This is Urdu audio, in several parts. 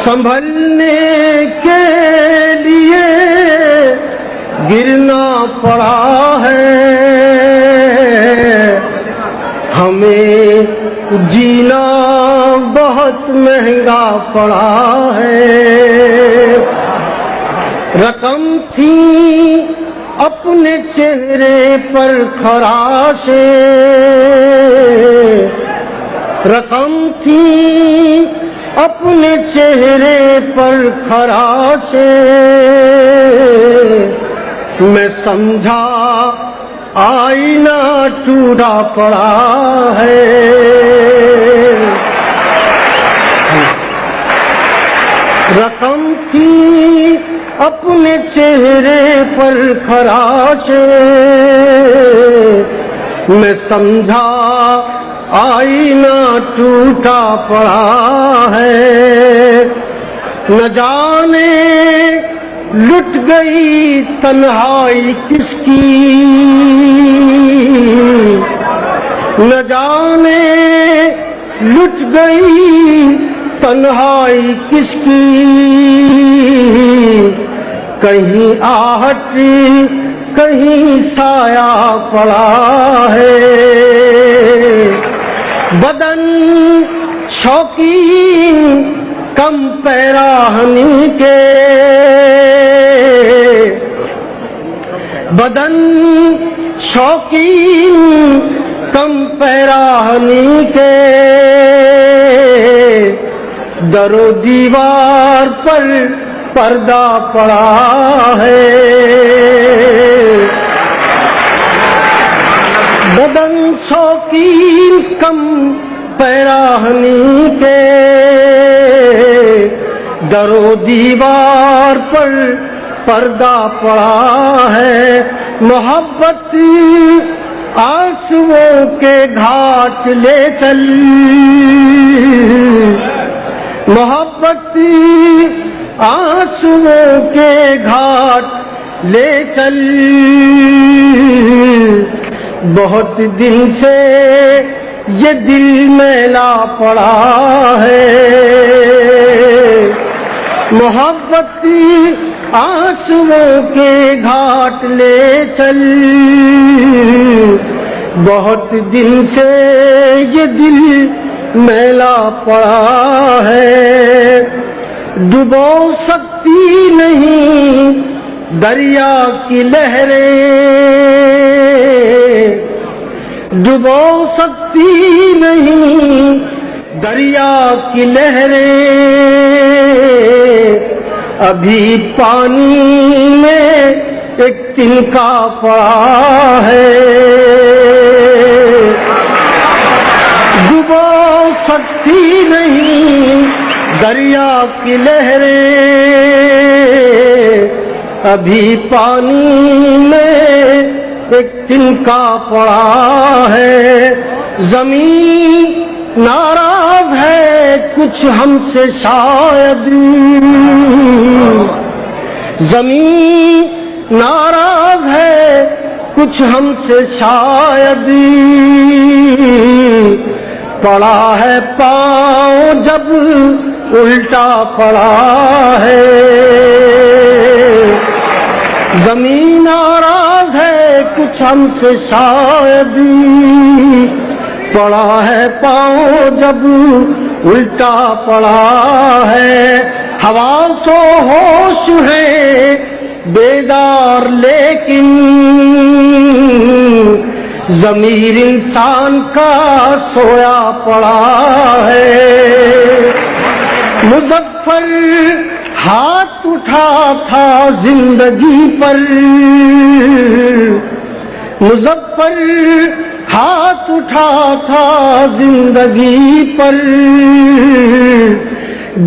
سنبھلنے کے لیے گرنا پڑا ہے، ہمیں جینا بہت مہنگا پڑا ہے۔ رقم تھی اپنے چہرے پر خراشیں، رقم تھی اپنے چہرے پر خراشیں، میں سمجھا آئینہ ٹوٹا پڑا ہے۔ رقم تھی اپنے چہرے پر خراشیں، میں سمجھا آئینہ ٹوٹا پڑا ہے۔ نہ جانے لٹ گئی تنہائی کس کی، نہ جانے لٹ گئی تنہائی کس کی، کہیں آہٹ کہیں سایہ پڑا ہے۔ بدن شوقین کم پیراہنی کے، بدن شوقین کم پیراہنی کے، در و دیوار پر پردہ پڑا ہے۔ بدن شوقین کم پیراہنی کے، در و دیوار پر پردہ پڑا ہے۔ محبت آنسوؤں کے گھاٹ لے چل، محبت آنسوؤں کے گھاٹ لے چل، بہت دن سے یہ دل میلا پڑا ہے۔ محبت آنسوؤں کے گھاٹ لے چل، بہت دن سے یہ دل میلا پڑا ہے۔ ڈبو سکتی نہیں دریا کی لہریں، ڈبو سکتی نہیں دریا کی لہریں، ابھی پانی میں ایک تنکا پڑا ہے۔ ڈبو سکتی نہیں دریا کی لہریں، ابھی پانی میں ایک تنکا پڑا ہے۔ زمین ناراض ہے کچھ ہم سے شاید، زمین ناراض ہے کچھ ہم سے شاید، پڑا ہے پاؤں جب الٹا پڑا ہے۔ زمین ناراض ہے کچھ ہم سے شاید، پڑا ہے پاؤں جب الٹا پڑا ہے۔ حواس و ہوش ہے بیدار لیکن ضمیر انسان کا سویا پڑا ہے۔ مظفر ہاتھ اٹھا تھا زندگی پر، مظفر ہاتھ اٹھا تھا زندگی پر،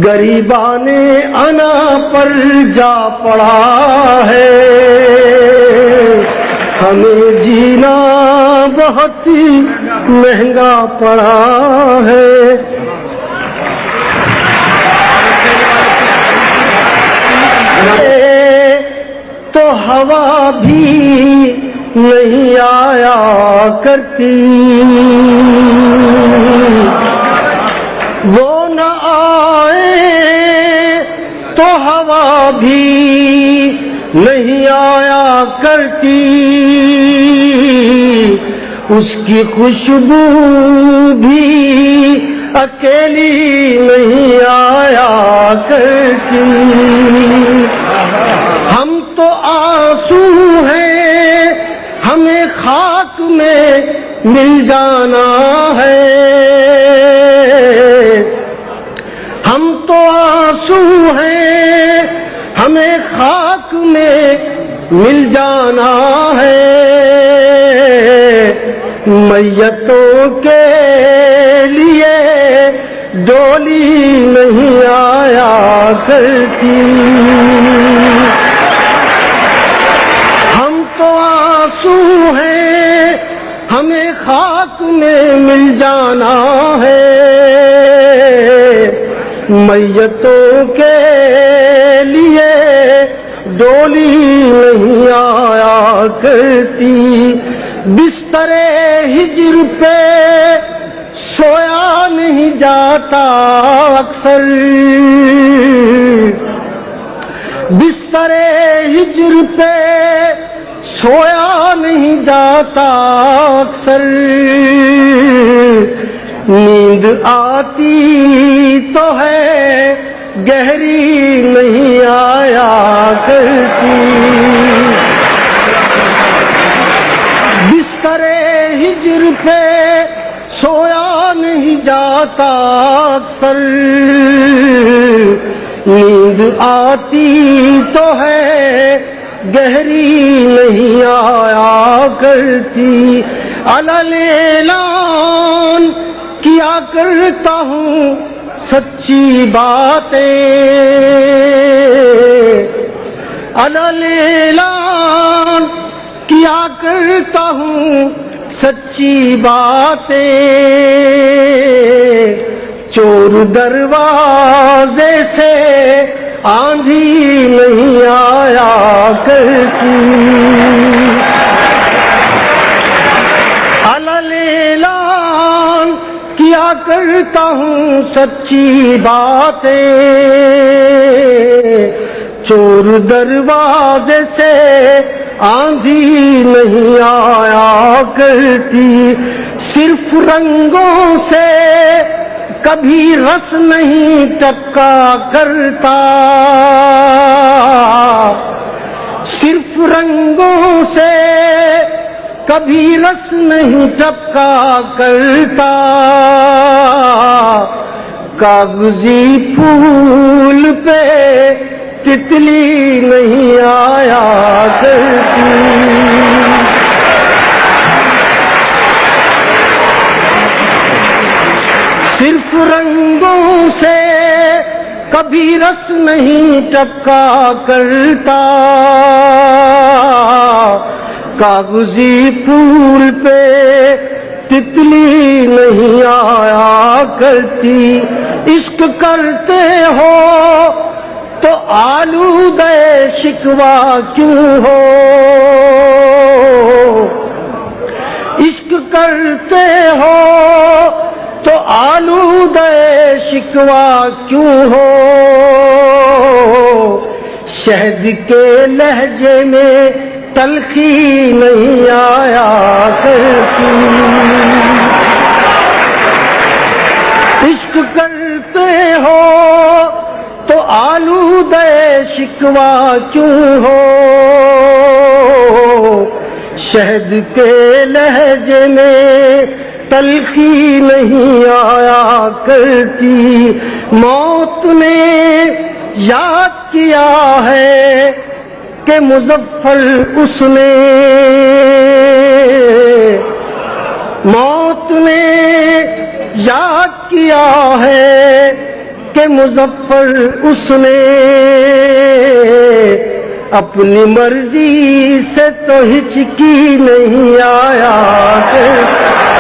غریبان انا پر جا پڑا ہے۔ ہمیں جینا بہت مہنگا پڑا ہے۔ تو ہوا بھی نہیں آیا کرتی، وہ نہ آئے تو ہوا بھی نہیں آیا کرتی، اس کی خوشبو بھی اکیلی نہیں آیا کرتی۔ ہم تو آنسو ہیں، ہمیں خاک میں مل جانا ہے، ہم تو آنسو ہیں، ہمیں خاک میں مل جانا ہے، میتوں کے لیے ڈولی نہیں آیا کرتی۔ ہم تو آنسو ہیں، ہمیں خاک میں مل جانا ہے، میتوں کے لیے ڈولی نہیں آیا کرتی۔ بستر ہجر پہ سویا نہیں جاتا اکثر، بستر ہجر پہ سویا نہیں جاتا اکثر، نیند آتی تو ہے گہری نہیں آیا کرتی۔ بستر ہجر پہ سویا نہیں جاتا اکثر، نیند آتی تو ہے گہری نہیں آیا کرتی۔ علل اعلان کیا کرتا ہوں سچی باتیں، علل اعلان کیا کرتا ہوں سچی باتیں، چور دروازے سے آندھی نہیں آیا کرتی۔ علل اعلان کیا کرتا ہوں سچی باتیں، چور دروازے سے آندھی نہیں آیا کرتی۔ صرف رنگوں سے کبھی رس نہیں ٹپکا کرتا، صرف رنگوں سے کبھی رس نہیں ٹپکا کرتا، کاغذی پھول پہ تتلی نہیں آیا کرتی۔ صرف رنگوں سے کبھی رس نہیں ٹپکا کرتا، کاغذی پھول پہ تتلی نہیں آیا کرتی۔ عشق کرتے ہو تو آلودہ شکوہ کیوں ہو، عشق کرتے ہو تو آلودہ شکوہ کیوں ہو، شہد کے لہجے میں تلخی نہیں آیا کرتی۔ عشق کرتے ہو تو آلودہ شکوہ کیوں ہو، شہد کے لہجے میں تلخی نہیں آیا کرتی۔ موت نے یاد کیا ہے کہ مظفر اس نے، موت نے یاد کیا ہے کہ مظفر اس نے، اپنی مرضی سے تو ہچکی نہیں آیا کرتی۔